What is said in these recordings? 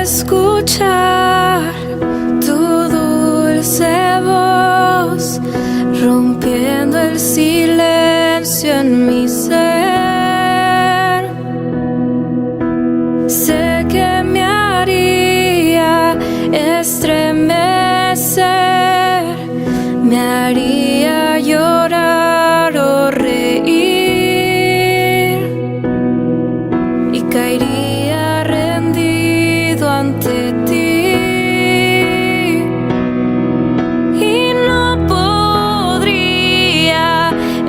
escuchar tu dulce voz, rompiendo el silencio en mi ser. Sé que me haría estremecer, me haría llorar o reír, y caería rendido ante ti, y no podría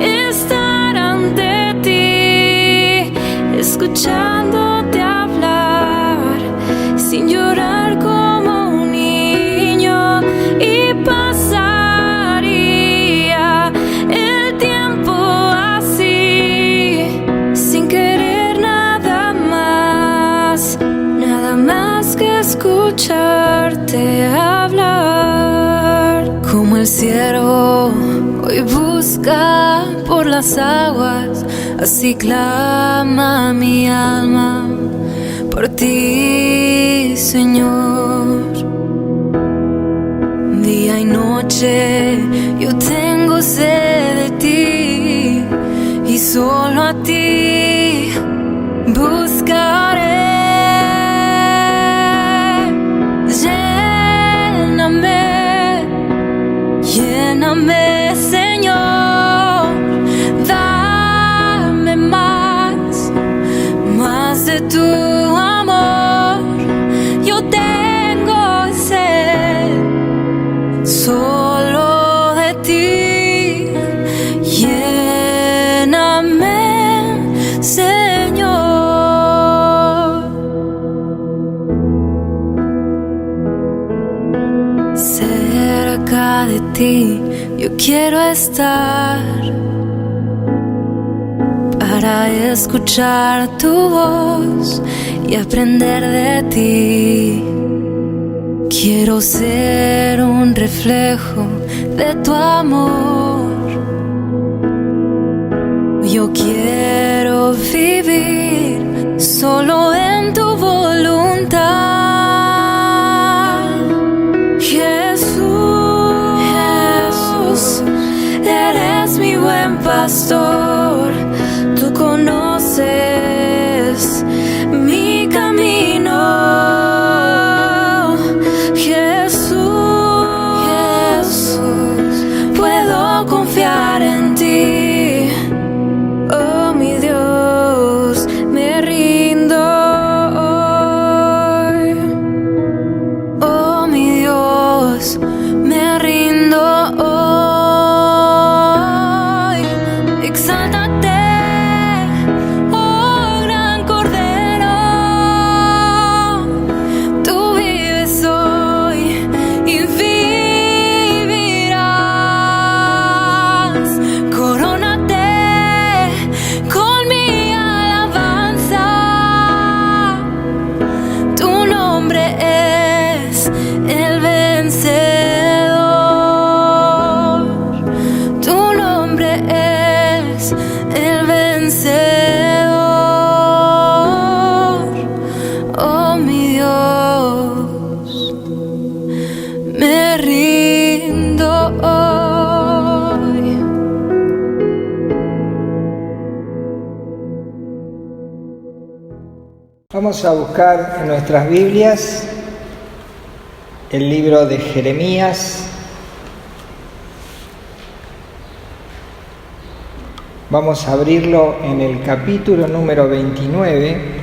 estar ante ti escuchándote hablar sin llorar como un niño, y pasaría el tiempo así sin querer nada más que escucharte hablar. Como el ciervo hoy busca por las aguas, así clama mi alma por ti, Señor. Día y noche yo tengo sed de ti, y solo a ti buscaré. Lléname, Señor, dame más de tu amor. Yo tengo sed solo de ti. Lléname, Señor. Cerca de ti yo quiero estar, para escuchar tu voz y aprender de ti. Quiero ser un reflejo de tu amor. Yo quiero vivir solo en tu voluntad. Jesús, eres mi buen pastor. Tú conoces mi camino. Jesús, puedo confiar en ti. Oh, mi Dios, me rindo hoy. Oh, mi Dios, me rindo hoy. Exáltate, oh gran Cordero. Tú vives hoy y vivirás. Corónate con mi alabanza. Tu nombre es el vencedor. Tu nombre es el vencedor. Oh, mi Dios, me rindo hoy. Vamos a buscar en nuestras Biblias el libro de Jeremías. Vamos a abrirlo en el capítulo número 29.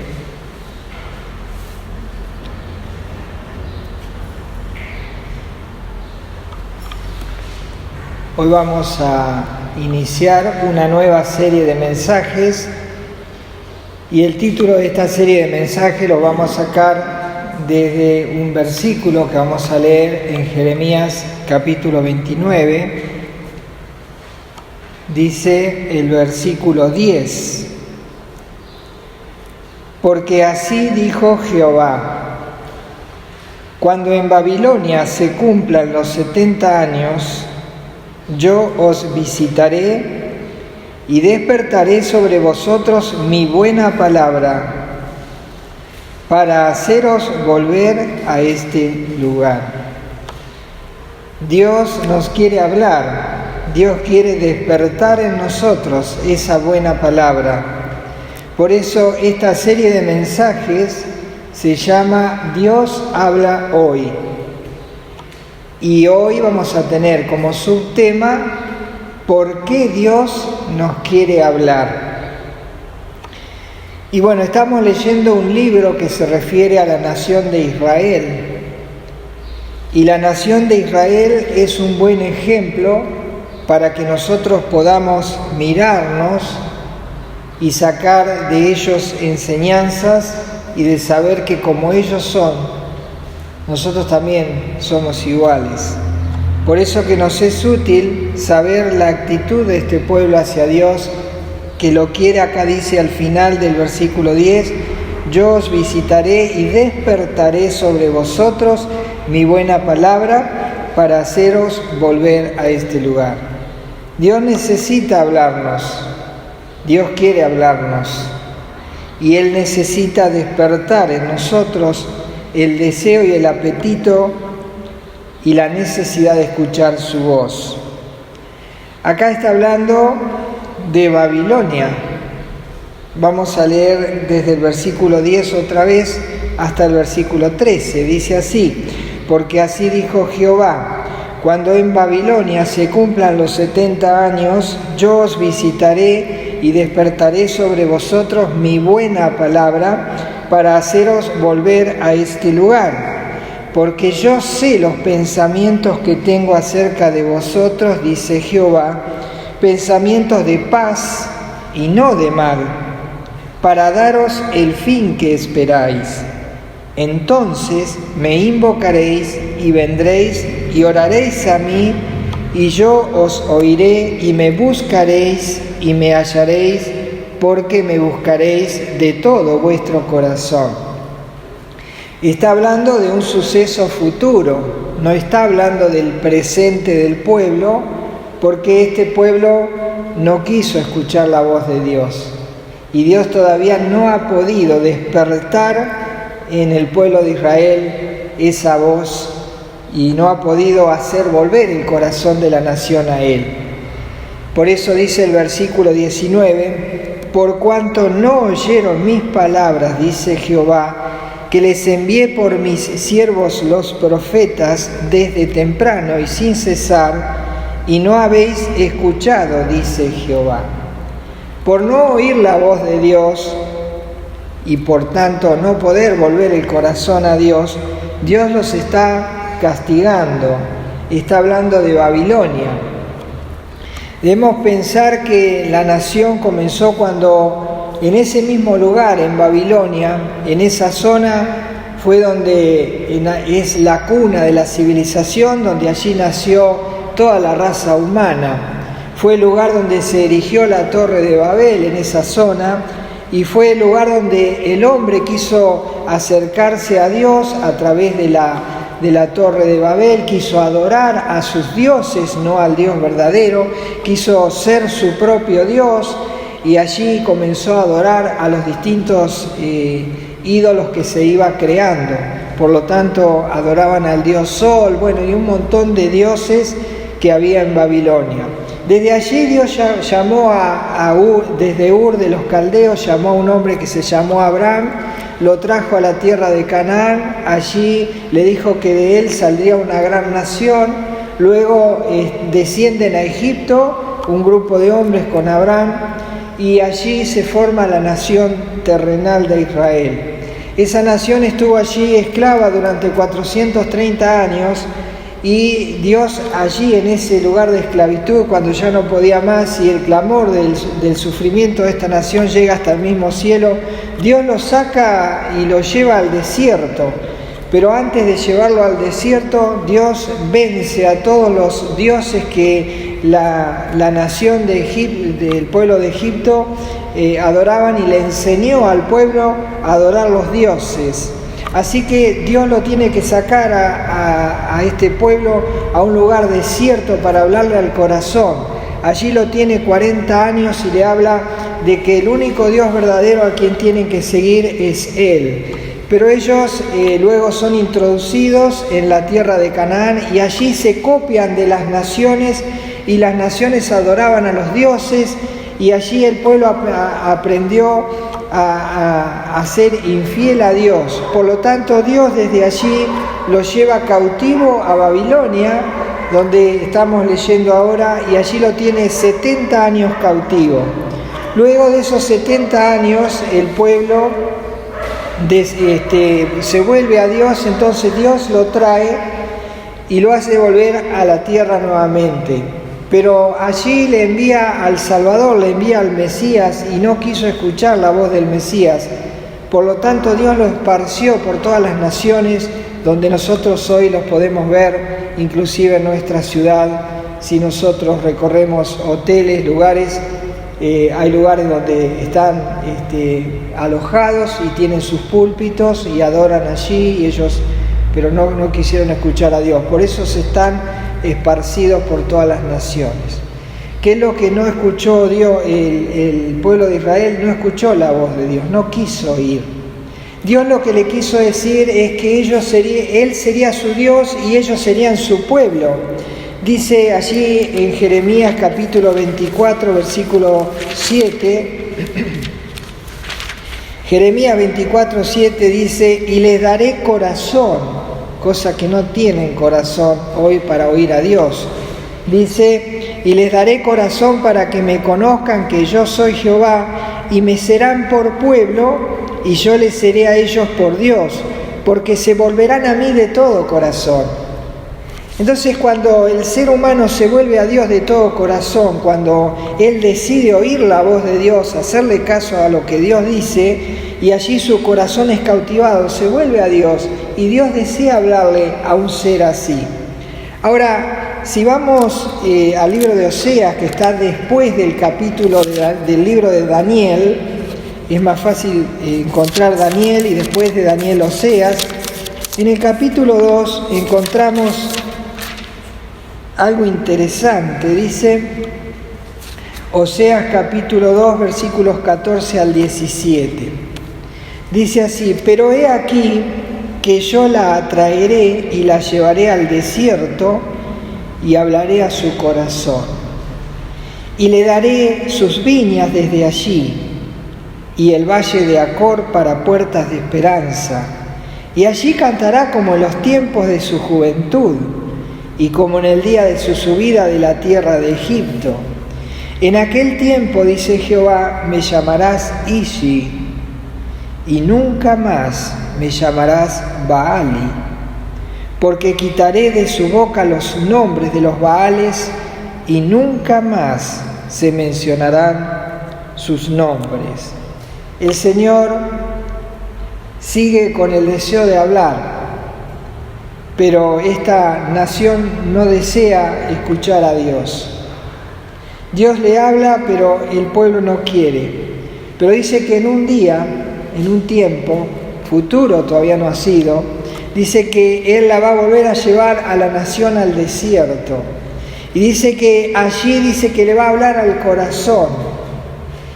Hoy vamos a iniciar una nueva serie de mensajes, y el título de esta serie de mensajes lo vamos a sacar desde un versículo que vamos a leer en Jeremías capítulo 29. Dice el versículo 10: porque así dijo Jehová, cuando en Babilonia se cumplan los 70 años, yo os visitaré y despertaré sobre vosotros mi buena palabra, para haceros volver a este lugar. Dios nos quiere hablar, Dios quiere despertar en nosotros esa buena palabra. Por eso esta serie de mensajes se llama Dios habla hoy. Y hoy vamos a tener como subtema ¿por qué Dios nos quiere hablar? Y bueno, estamos leyendo un libro que se refiere a la nación de Israel. Y la nación de Israel es un buen ejemplo para que nosotros podamos mirarnos y sacar de ellos enseñanzas y de saber que como ellos son, nosotros también somos iguales. Por eso que nos es útil saber la actitud de este pueblo hacia Dios, que lo quiere. Acá dice al final del versículo 10, yo os visitaré y despertaré sobre vosotros mi buena palabra para haceros volver a este lugar. Dios necesita hablarnos, Dios quiere hablarnos y Él necesita despertar en nosotros el deseo y el apetito y la necesidad de escuchar su voz. Acá está hablando de Babilonia. Vamos a leer desde el versículo 10 otra vez hasta el versículo 13. Dice así: porque así dijo Jehová, cuando en Babilonia se cumplan los 70 años, yo os visitaré y despertaré sobre vosotros mi buena palabra para haceros volver a este lugar. Porque yo sé los pensamientos que tengo acerca de vosotros, dice Jehová, pensamientos de paz y no de mal, para daros el fin que esperáis. Entonces me invocaréis y vendréis y oraréis a mí, y yo os oiré y me buscaréis y me hallaréis, porque me buscaréis de todo vuestro corazón. Está hablando de un suceso futuro, no está hablando del presente del pueblo, porque este pueblo no quiso escuchar la voz de Dios. Y Dios todavía no ha podido despertar en el pueblo de Israel esa voz y no ha podido hacer volver el corazón de la nación a Él. Por eso dice el versículo 19, por cuanto no oyeron mis palabras, dice Jehová, que les envié por mis siervos los profetas desde temprano y sin cesar, y no habéis escuchado, dice Jehová. Por no oír la voz de Dios y por tanto no poder volver el corazón a Dios, Dios los está castigando. Está hablando de Babilonia. Debemos pensar que la nación comenzó cuando en ese mismo lugar, en Babilonia, en esa zona, fue donde es la cuna de la civilización, donde allí nació toda la raza humana. Fue el lugar donde se erigió la Torre de Babel, en esa zona, y fue el lugar donde el hombre quiso acercarse a Dios a través de la Torre de Babel, quiso adorar a sus dioses, no al Dios verdadero, quiso ser su propio Dios, y allí comenzó a adorar a los distintos ídolos que se iba creando. Por lo tanto, adoraban al dios Sol, y un montón de dioses que había en Babilonia. Desde allí Dios llamó desde Ur de los Caldeos, llamó a un hombre que se llamó Abraham, lo trajo a la tierra de Canaán, allí le dijo que de él saldría una gran nación. Luego descienden a Egipto un grupo de hombres con Abraham, y allí se forma la nación terrenal de Israel. Esa nación estuvo allí esclava durante 430 años, y Dios allí en ese lugar de esclavitud, cuando ya no podía más y el clamor del sufrimiento de esta nación llega hasta el mismo cielo, Dios lo saca y lo lleva al desierto. Pero antes de llevarlo al desierto, Dios vence a todos los dioses que la nación del pueblo de Egipto adoraban, y le enseñó al pueblo a adorar los dioses. Así que Dios lo tiene que sacar a este pueblo a un lugar desierto para hablarle al corazón. Allí lo tiene 40 años y le habla de que el único Dios verdadero a quien tienen que seguir es Él. pero ellos luego son introducidos en la tierra de Canaán y allí se copian de las naciones y las naciones adoraban a los dioses y allí el pueblo aprendió a ser infiel a Dios. Por lo tanto, Dios desde allí los lleva cautivo a Babilonia, donde estamos leyendo ahora, y allí lo tiene 70 años cautivo. Luego de esos 70 años, el pueblo se vuelve a Dios, entonces Dios lo trae y lo hace volver a la tierra nuevamente. Pero allí le envía al Salvador, le envía al Mesías y no quiso escuchar la voz del Mesías. Por lo tanto, Dios lo esparció por todas las naciones donde nosotros hoy los podemos ver, inclusive en nuestra ciudad. Si nosotros recorremos hoteles, lugares, hay lugares donde están alojados y tienen sus púlpitos y adoran allí, y ellos, pero no quisieron escuchar a Dios. Por eso se están esparcidos por todas las naciones. ¿Qué es lo que no escuchó Dios? El pueblo de Israel no escuchó la voz de Dios, no quiso oír. Dios lo que le quiso decir es que Él sería su Dios y ellos serían su pueblo. Dice allí en Jeremías capítulo 24, versículo 7, Jeremías 24, 7 dice: y les daré corazón, cosa que no tienen corazón hoy para oír a Dios. Dice: y les daré corazón para que me conozcan que yo soy Jehová, y me serán por pueblo, y yo les seré a ellos por Dios, porque se volverán a mí de todo corazón. Entonces, cuando el ser humano se vuelve a Dios de todo corazón, cuando él decide oír la voz de Dios, hacerle caso a lo que Dios dice, y allí su corazón es cautivado, se vuelve a Dios, y Dios desea hablarle a un ser así. Ahora, si vamos al libro de Oseas, que está después del capítulo del libro de Daniel, es más fácil encontrar Daniel y después de Daniel Oseas. En el capítulo 2 encontramos algo interesante. Dice Oseas capítulo 2, versículos 14 al 17. Dice así: pero he aquí que yo la atraeré y la llevaré al desierto y hablaré a su corazón. Y le daré sus viñas desde allí y el valle de Acor para puertas de esperanza. Y allí cantará como en los tiempos de su juventud y como en el día de su subida de la tierra de Egipto. En aquel tiempo, dice Jehová, me llamarás Ishi, y nunca más me llamarás Baali, porque quitaré de su boca los nombres de los Baales y nunca más se mencionarán sus nombres. El Señor sigue con el deseo de hablar, pero esta nación no desea escuchar a Dios. Dios le habla, pero el pueblo no quiere. Pero dice que en un día, en un tiempo futuro, todavía no ha sido, dice que Él la va a volver a llevar a la nación al desierto. Y dice que allí dice que le va a hablar al corazón.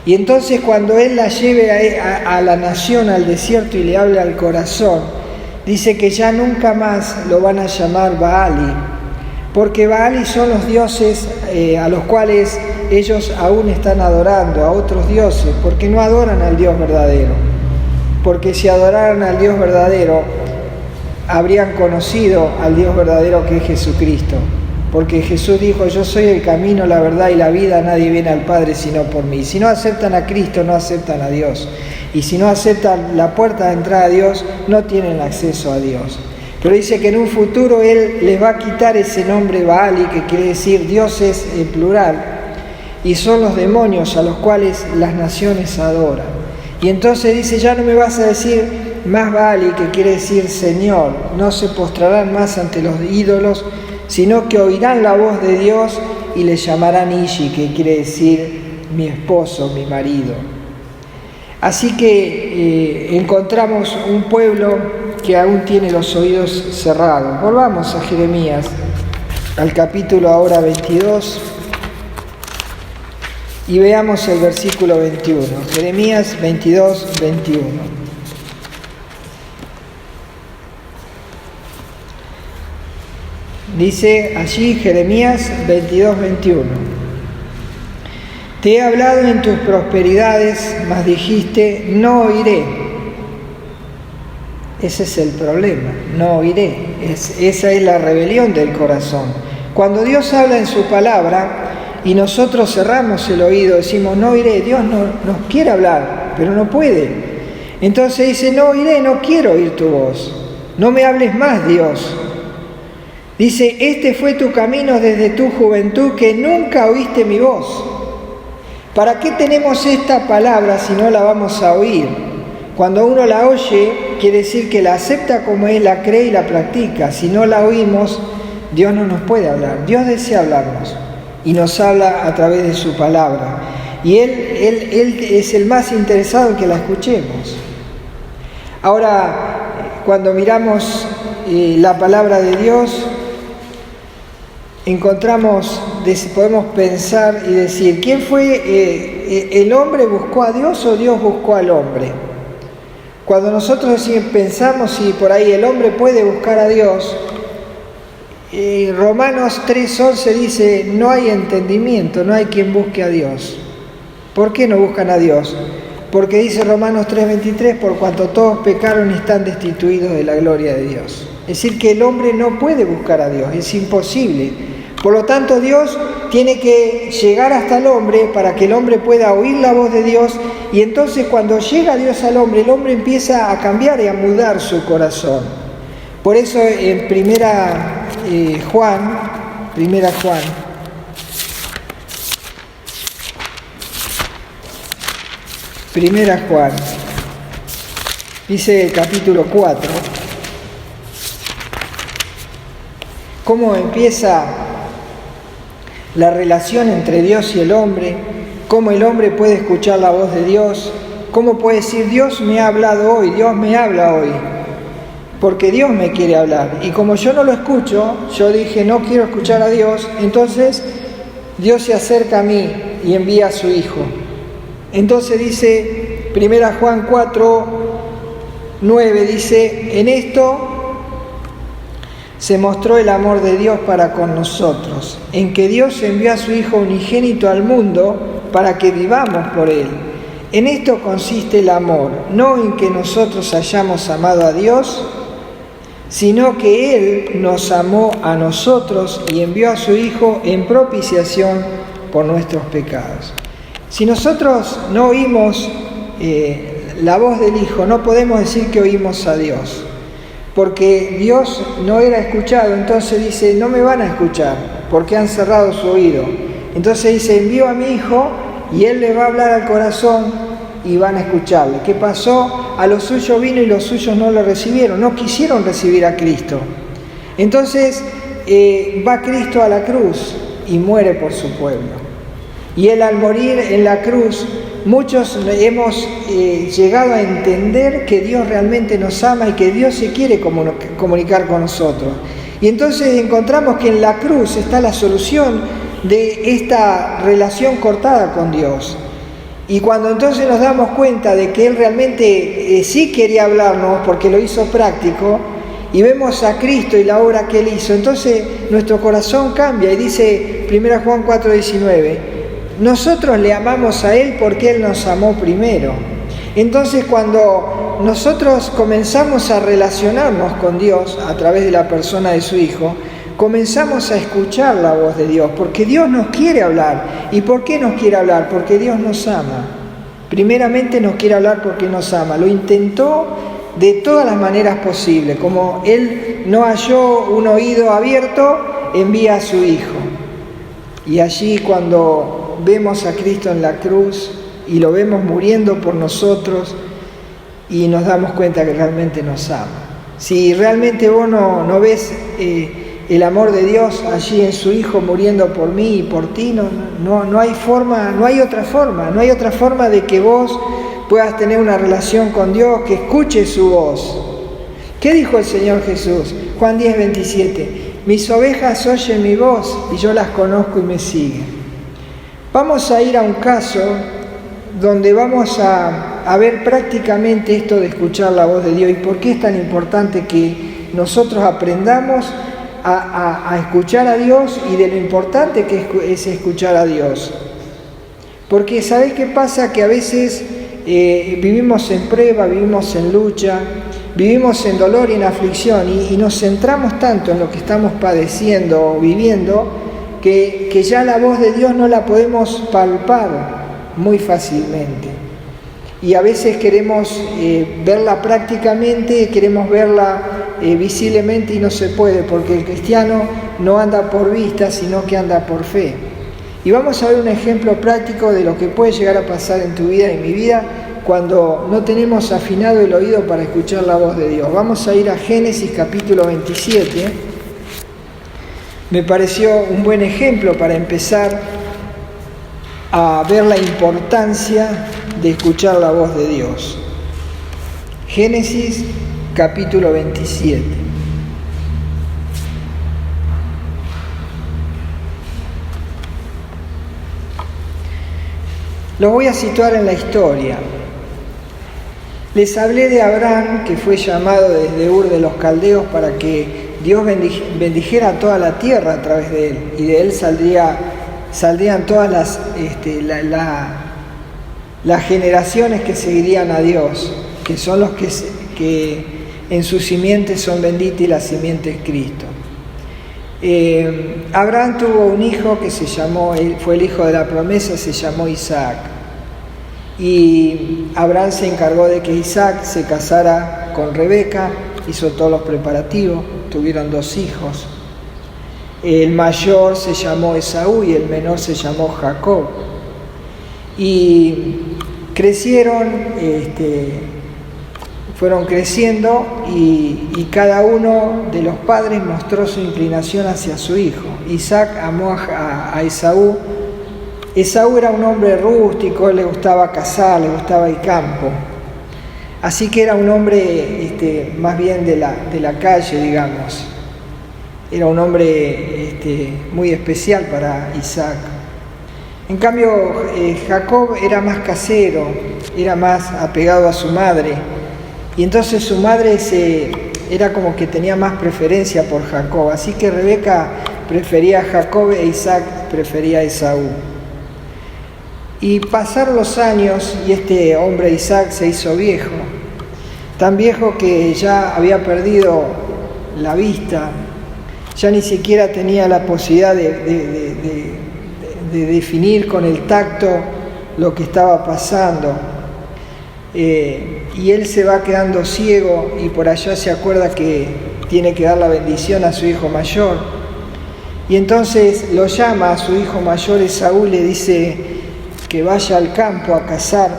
Y entonces cuando Él la lleve a la nación al desierto y le hable al corazón, dice que ya nunca más lo van a llamar Baali, porque Baali son los dioses a los cuales ellos aún están adorando, a otros dioses, porque no adoran al Dios verdadero. Porque si adoraran al Dios verdadero, habrían conocido al Dios verdadero que es Jesucristo. Porque Jesús dijo: yo soy el camino, la verdad y la vida, nadie viene al Padre sino por mí. Si no aceptan a Cristo, no aceptan a Dios. Y si no aceptan la puerta de entrada a Dios, no tienen acceso a Dios. Pero dice que en un futuro Él les va a quitar ese nombre Baali, que quiere decir dioses en plural, y son los demonios a los cuales las naciones adoran. Y entonces dice: ya no me vas a decir más Baali, que quiere decir Señor, no se postrarán más ante los ídolos, sino que oirán la voz de Dios y le llamarán Ishi, que quiere decir mi esposo, mi marido. Así que encontramos un pueblo que aún tiene los oídos cerrados. Volvamos a Jeremías, al capítulo ahora 22, y veamos el versículo 21. Jeremías 22, 21. Dice allí Jeremías 22:21. Te he hablado en tus prosperidades, mas dijiste, no oiré. Ese es el problema, no oiré. Esa es la rebelión del corazón. Cuando Dios habla en su palabra y nosotros cerramos el oído, decimos, no oiré, Dios nos quiere hablar, pero no puede. Entonces dice, no oiré, no quiero oír tu voz. No me hables más, Dios. Dice, este fue tu camino desde tu juventud, que nunca oíste mi voz. ¿Para qué tenemos esta palabra si no la vamos a oír? Cuando uno la oye, quiere decir que la acepta como es, la cree y la practica. Si no la oímos, Dios no nos puede hablar. Dios desea hablarnos y nos habla a través de su palabra. Y Él es el más interesado en que la escuchemos. Ahora, cuando miramos la palabra de Dios, podemos pensar y decir, ¿quién fue? ¿El hombre buscó a Dios o Dios buscó al hombre? Cuando nosotros pensamos si por ahí el hombre puede buscar a Dios, Romanos 3:11 dice, no hay entendimiento, no hay quien busque a Dios. ¿Por qué no buscan a Dios? Porque dice Romanos 3:23, por cuanto todos pecaron y están destituidos de la gloria de Dios. Es decir, que el hombre no puede buscar a Dios, es imposible. Por lo tanto, Dios tiene que llegar hasta el hombre para que el hombre pueda oír la voz de Dios, y entonces cuando llega Dios al hombre, el hombre empieza a cambiar y a mudar su corazón. Por eso en Primera Juan, dice el capítulo 4, cómo empieza la relación entre Dios y el hombre, cómo el hombre puede escuchar la voz de Dios, cómo puede decir, Dios me ha hablado hoy, Dios me habla hoy, porque Dios me quiere hablar. Y como yo no lo escucho, yo dije, no quiero escuchar a Dios, entonces Dios se acerca a mí y envía a su Hijo. Entonces dice, 1 Juan 4:9, dice, en esto se mostró el amor de Dios para con nosotros, en que Dios envió a su Hijo unigénito al mundo para que vivamos por Él. En esto consiste el amor, no en que nosotros hayamos amado a Dios, sino que Él nos amó a nosotros y envió a su Hijo en propiciación por nuestros pecados. Si nosotros no oímos la voz del Hijo, no podemos decir que oímos a Dios. Porque Dios no era escuchado, entonces dice, no me van a escuchar, porque han cerrado su oído. Entonces dice, envío a mi Hijo y Él les va a hablar al corazón y van a escucharle. ¿Qué pasó? A los suyos vino y los suyos no lo recibieron, no quisieron recibir a Cristo. Entonces va Cristo a la cruz y muere por su pueblo. Y Él al morir en la cruz, muchos hemos llegado a entender que Dios realmente nos ama y que Dios se quiere comunicar con nosotros. Y entonces encontramos que en la cruz está la solución de esta relación cortada con Dios. Y cuando entonces nos damos cuenta de que Él realmente sí quería hablarnos porque lo hizo práctico, y vemos a Cristo y la obra que Él hizo, entonces nuestro corazón cambia. Y dice 1 Juan 4:19, nosotros le amamos a Él porque Él nos amó primero. Entonces cuando nosotros comenzamos a relacionarnos con Dios a través de la persona de su Hijo, comenzamos a escuchar la voz de Dios, porque Dios nos quiere hablar. ¿Y por qué nos quiere hablar? Porque Dios nos ama. Primeramente nos quiere hablar porque nos ama. Lo intentó de todas las maneras posibles. Como Él no halló un oído abierto, envía a su Hijo. Y allí cuando vemos a Cristo en la cruz y lo vemos muriendo por nosotros y nos damos cuenta que realmente nos ama. Si realmente vos no ves el amor de Dios allí en su Hijo muriendo por mí y por ti, no hay forma, no hay otra forma de que vos puedas tener una relación con Dios, que escuches su voz. ¿Qué dijo el Señor Jesús? Juan 10:27, mis ovejas oyen mi voz y yo las conozco y me siguen. Vamos a ir a un caso donde vamos a ver prácticamente esto de escuchar la voz de Dios y por qué es tan importante que nosotros aprendamos a escuchar a Dios y de lo importante que es escuchar a Dios. Porque ¿sabés qué pasa? Que a veces vivimos en prueba, vivimos en lucha, vivimos en dolor y en aflicción y nos centramos tanto en lo que estamos padeciendo o viviendo que ya la voz de Dios no la podemos palpar muy fácilmente. Y a veces queremos verla prácticamente, queremos verla visiblemente y no se puede, porque el cristiano no anda por vista, sino que anda por fe. Y vamos a ver un ejemplo práctico de lo que puede llegar a pasar en tu vida y en mi vida cuando no tenemos afinado el oído para escuchar la voz de Dios. Vamos a ir a Génesis capítulo 27. Me pareció un buen ejemplo para empezar a ver la importancia de escuchar la voz de Dios. Génesis capítulo 27. Los voy a situar en la historia. Les hablé de Abraham, que fue llamado desde Ur de los Caldeos para que Dios bendijera toda la tierra a través de él, y de él saldrían todas las generaciones que seguirían a Dios, que son los que en su simiente son benditas y la simiente es Cristo. Abraham tuvo un hijo que fue el hijo de la promesa, se llamó Isaac. Y Abraham se encargó de que Isaac se casara con Rebeca, hizo todos los preparativos, tuvieron 2 hijos. El mayor se llamó Esaú y el menor se llamó Jacob. Y crecieron, fueron creciendo y cada uno de los padres mostró su inclinación hacia su hijo. Isaac amó a Esaú. Esaú era un hombre rústico, le gustaba cazar, le gustaba el campo. Así que era un hombre más bien de la calle, digamos. Era un hombre muy especial para Isaac. En cambio, Jacob era más casero, era más apegado a su madre. Y entonces su madre era como que tenía más preferencia por Jacob. Así que Rebeca prefería a Jacob e Isaac prefería a Esaú. Y pasaron los años y este hombre Isaac se hizo viejo. Tan viejo que ya había perdido la vista. Ya ni siquiera tenía la posibilidad de definir con el tacto lo que estaba pasando. Y él se va quedando ciego y por allá se acuerda que tiene que dar la bendición a su hijo mayor. Y entonces lo llama a su hijo mayor Esaú y le dice que vaya al campo a cazar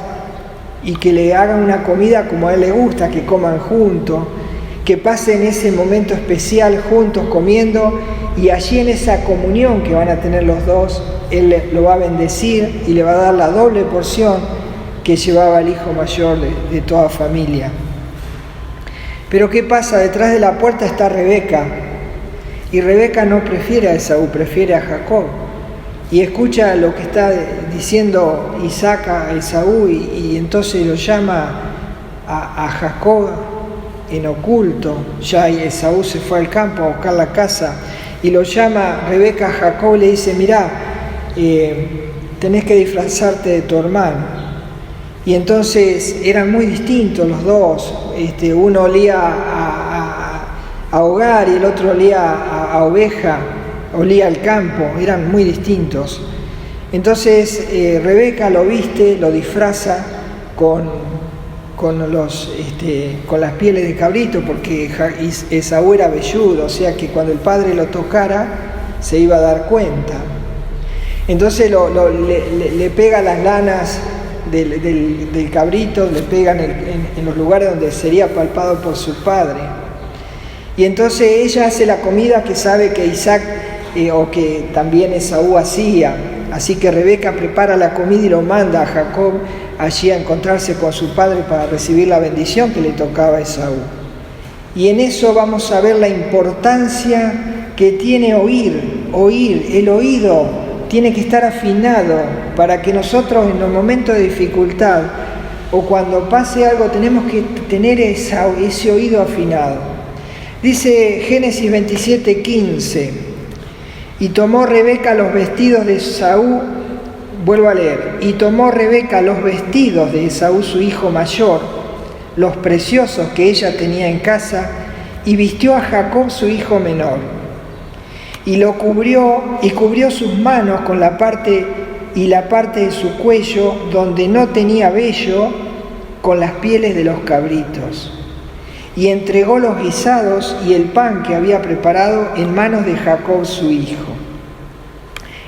y que le hagan una comida como a él le gusta, que coman juntos, que pasen ese momento especial juntos comiendo, y allí en esa comunión que van a tener los dos, él lo va a bendecir y le va a dar la doble porción que llevaba el hijo mayor de toda familia. Pero ¿qué pasa? Detrás de la puerta está Rebeca, y Rebeca no prefiere a Esaú, prefiere a Jacob. Y escucha lo que está diciendo Isaac a Esaú y entonces lo llama a Jacob en oculto. Ya Esaú se fue al campo a buscar la casa y lo llama Rebeca a Jacob y le dice: mirá, tenés que disfrazarte de tu hermano. Y entonces eran muy distintos los dos. Uno olía a hogar y el otro olía a oveja. Olía al campo, eran muy distintos. Entonces Rebeca lo viste, lo disfraza con las pieles de cabrito, porque Esaú era velludo, o sea que cuando el padre lo tocara se iba a dar cuenta. Entonces le pega las lanas del cabrito, le pegan en los lugares donde sería palpado por su padre. Y entonces ella hace la comida que sabe que Isaac o que también Esaú hacía. Así que Rebeca prepara la comida y lo manda a Jacob allí a encontrarse con su padre para recibir la bendición que le tocaba a Esaú. Y en eso vamos a ver la importancia que tiene oír. El oído tiene que estar afinado para que nosotros en los momentos de dificultad o cuando pase algo tenemos que tener ese oído afinado. Dice Génesis 27:15, y tomó Rebeca los vestidos de Esaú, vuelvo a leer, y tomó Rebeca los vestidos de Esaú su hijo mayor, los preciosos que ella tenía en casa, y vistió a Jacob su hijo menor, y lo cubrió, y cubrió sus manos con la parte de su cuello donde no tenía vello, con las pieles de los cabritos. Y entregó los guisados y el pan que había preparado en manos de Jacob su hijo.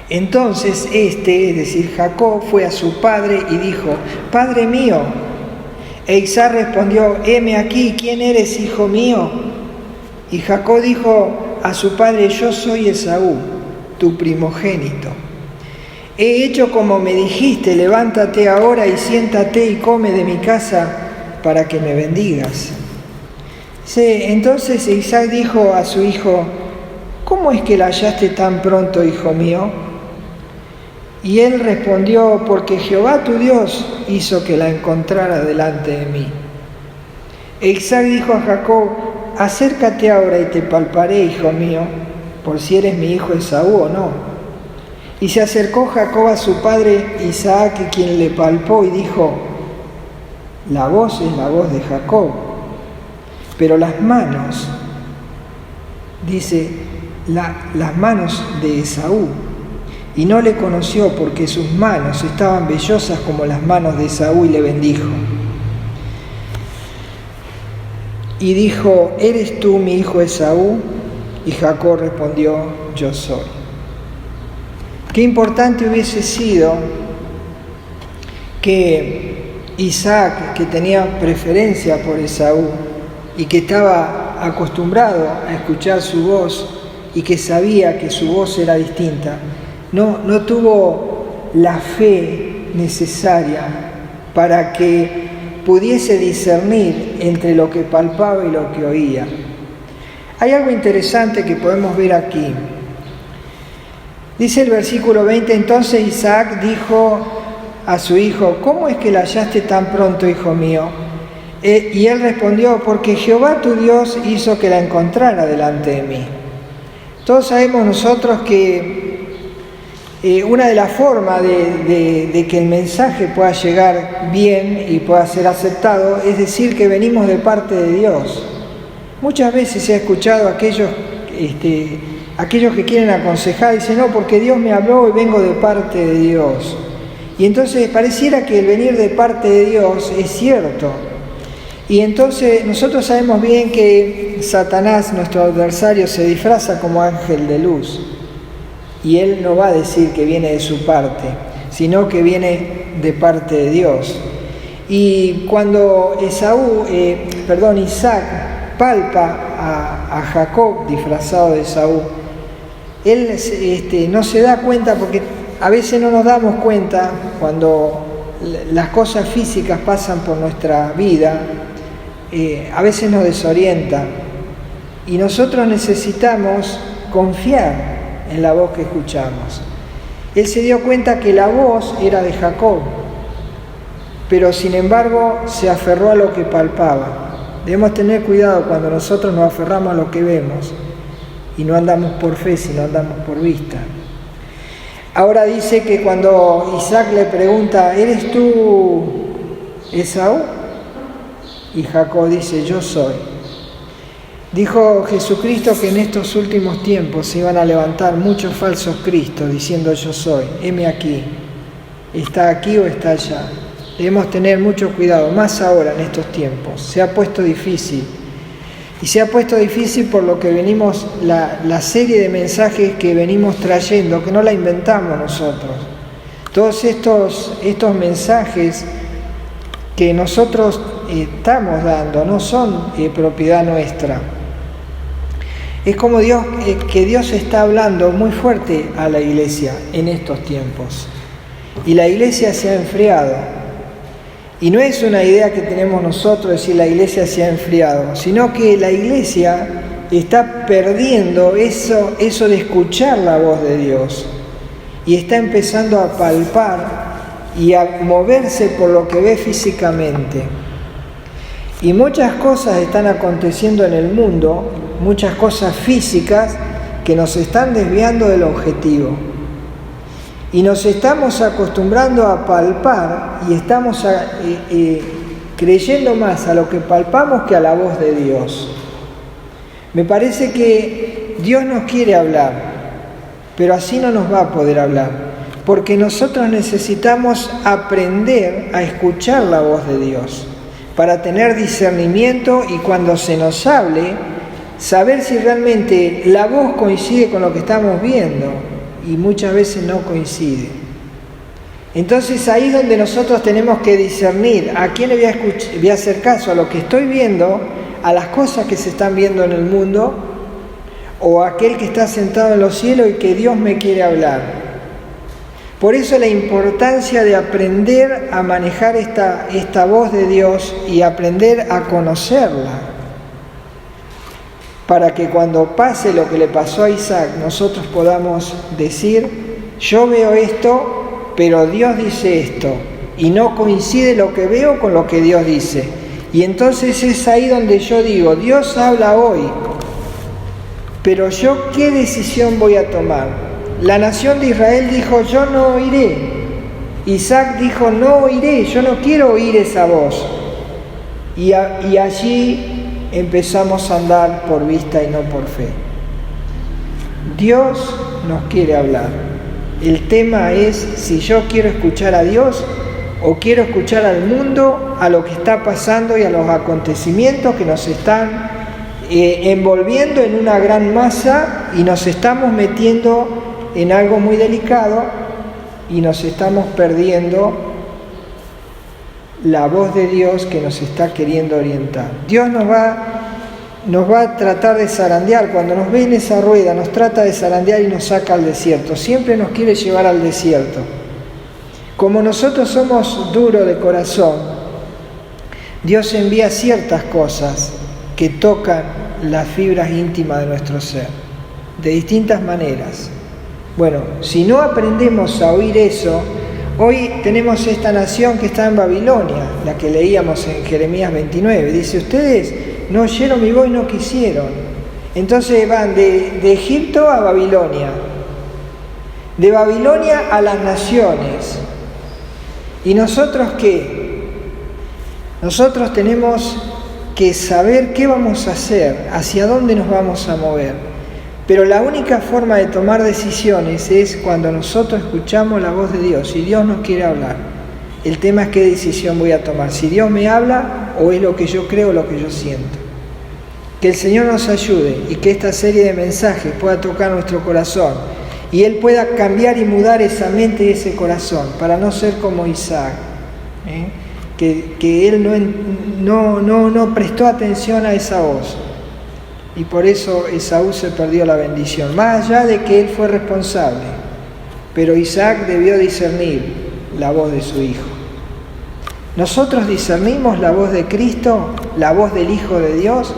Entonces es decir, Jacob, fue a su padre y dijo: Padre mío. E Isaac respondió: heme aquí, ¿quién eres, hijo mío? Y Jacob dijo a su padre: yo soy Esaú, tu primogénito. He hecho como me dijiste, levántate ahora y siéntate y come de mi casa para que me bendigas. Entonces Isaac dijo a su hijo: ¿cómo es que la hallaste tan pronto, hijo mío? Y él respondió: porque Jehová tu Dios hizo que la encontrara delante de mí. E Isaac dijo a Jacob: acércate ahora y te palparé, hijo mío, por si eres mi hijo Esaú o no. Y se acercó Jacob a su padre Isaac, quien le palpó y dijo: la voz es la voz de Jacob, pero las manos, dice, las manos de Esaú. Y no le conoció porque sus manos estaban vellosas como las manos de Esaú, y le bendijo. Y dijo: ¿eres tú mi hijo Esaú? Y Jacob respondió: yo soy. Qué importante hubiese sido que Isaac, que tenía preferencia por Esaú y que estaba acostumbrado a escuchar su voz y que sabía que su voz era distinta, no tuvo la fe necesaria para que pudiese discernir entre lo que palpaba y lo que oía. Hay algo interesante que podemos ver aquí. Dice el versículo 20: entonces Isaac dijo a su hijo: ¿cómo es que la hallaste tan pronto, hijo mío? Y él respondió: porque Jehová tu Dios hizo que la encontrara delante de mí. Todos sabemos nosotros que una de las formas de que el mensaje pueda llegar bien y pueda ser aceptado es decir que venimos de parte de Dios. Muchas veces se ha escuchado a aquellos que quieren aconsejar, dicen: no, porque Dios me habló y vengo de parte de Dios. Y entonces pareciera que el venir de parte de Dios es cierto. Y entonces nosotros sabemos bien que Satanás, nuestro adversario, se disfraza como ángel de luz. Y él no va a decir que viene de su parte, sino que viene de parte de Dios. Y cuando Isaac palpa a Jacob disfrazado de Esaú, él no se da cuenta, porque a veces no nos damos cuenta cuando las cosas físicas pasan por nuestra vida, a veces nos desorienta. Y nosotros necesitamos confiar en la voz que escuchamos. Él se dio cuenta que la voz era de Jacob, pero sin embargo se aferró a lo que palpaba. Debemos tener cuidado cuando nosotros nos aferramos a lo que vemos y no andamos por fe, sino andamos por vista. Ahora dice que cuando Isaac le pregunta: ¿eres tú Esaú? Y Jacob dice: yo soy. Dijo Jesucristo que en estos últimos tiempos se iban a levantar muchos falsos cristos diciendo: yo soy, heme aquí, está aquí o está allá. Debemos tener mucho cuidado, más ahora en estos tiempos. Se ha puesto difícil. Y se ha puesto difícil por lo que venimos, la serie de mensajes que venimos trayendo, que no la inventamos nosotros. Todos estos mensajes que nosotros estamos dando no son propiedad nuestra. Es como que Dios está hablando muy fuerte a la iglesia en estos tiempos. Y la iglesia se ha enfriado. Y no es una idea que tenemos nosotros decir la iglesia se ha enfriado, sino que la iglesia está perdiendo eso de escuchar la voz de Dios. Y está empezando a palpar y a moverse por lo que ve físicamente. Y muchas cosas están aconteciendo en el mundo, muchas cosas físicas que nos están desviando del objetivo. Y nos estamos acostumbrando a palpar y estamos creyendo más a lo que palpamos que a la voz de Dios. Me parece que Dios nos quiere hablar, pero así no nos va a poder hablar, porque nosotros necesitamos aprender a escuchar la voz de Dios para tener discernimiento y cuando se nos hable, saber si realmente la voz coincide con lo que estamos viendo y muchas veces no coincide. Entonces ahí es donde nosotros tenemos que discernir a quién le voy a hacer caso, a lo que estoy viendo, a las cosas que se están viendo en el mundo o a aquel que está sentado en los cielos y que Dios me quiere hablar. Por eso la importancia de aprender a manejar esta voz de Dios y aprender a conocerla, para que cuando pase lo que le pasó a Isaac, nosotros podamos decir, yo veo esto, pero Dios dice esto, y no coincide lo que veo con lo que Dios dice. Y entonces es ahí donde yo digo, Dios habla hoy, pero yo ¿qué decisión voy a tomar? La nación de Israel dijo, yo no oiré. Isaac dijo, no oiré, yo no quiero oír esa voz. Y allí empezamos a andar por vista y no por fe. Dios nos quiere hablar. El tema es si yo quiero escuchar a Dios o quiero escuchar al mundo, a lo que está pasando y a los acontecimientos que nos están envolviendo en una gran masa y nos estamos metiendo en algo muy delicado y nos estamos perdiendo la voz de Dios que nos está queriendo orientar. Dios nos va a tratar de zarandear, cuando nos ve en esa rueda, nos trata de zarandear y nos saca al desierto. Siempre nos quiere llevar al desierto. Como nosotros somos duros de corazón, Dios envía ciertas cosas que tocan las fibras íntimas de nuestro ser, de distintas maneras. Bueno, si no aprendemos a oír eso, hoy tenemos esta nación que está en Babilonia, la que leíamos en Jeremías 29. Dice, ustedes no oyeron mi voz y no quisieron. Entonces van de Egipto a Babilonia, de Babilonia a las naciones. ¿Y nosotros qué? Nosotros tenemos que saber qué vamos a hacer, hacia dónde nos vamos a mover. Pero la única forma de tomar decisiones es cuando nosotros escuchamos la voz de Dios. Si Dios nos quiere hablar, el tema es qué decisión voy a tomar. Si Dios me habla o es lo que yo creo o lo que yo siento. Que el Señor nos ayude y que esta serie de mensajes pueda tocar nuestro corazón y Él pueda cambiar y mudar esa mente y ese corazón para no ser como Isaac, que él no prestó atención a esa voz y por eso Esaú se perdió la bendición, más allá de que él fue responsable, pero Isaac debió discernir la voz de su hijo. ¿Nosotros discernimos la voz de Cristo, la voz del Hijo de Dios?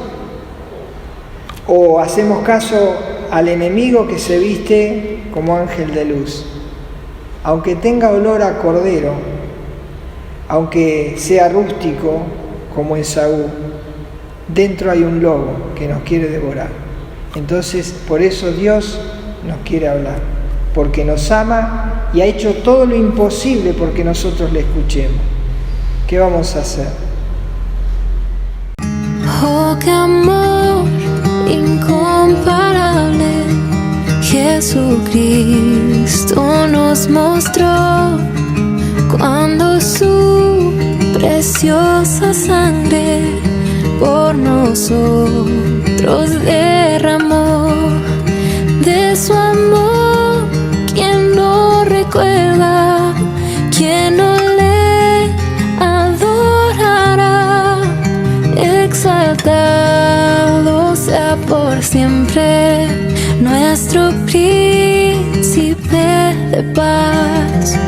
¿O hacemos caso al enemigo que se viste como ángel de luz? Aunque tenga olor a cordero, aunque sea rústico como Esaú, dentro hay un lobo que nos quiere devorar. Entonces, por eso Dios nos quiere hablar, porque nos ama y ha hecho todo lo imposible porque nosotros le escuchemos. ¿Qué vamos a hacer? Oh, qué amor incomparable, Jesucristo nos mostró cuando su preciosa sangre por nosotros derramó. De su amor, ¿quién no recuerda? ¿Quién no le adorará? Exaltado sea por siempre nuestro príncipe de paz.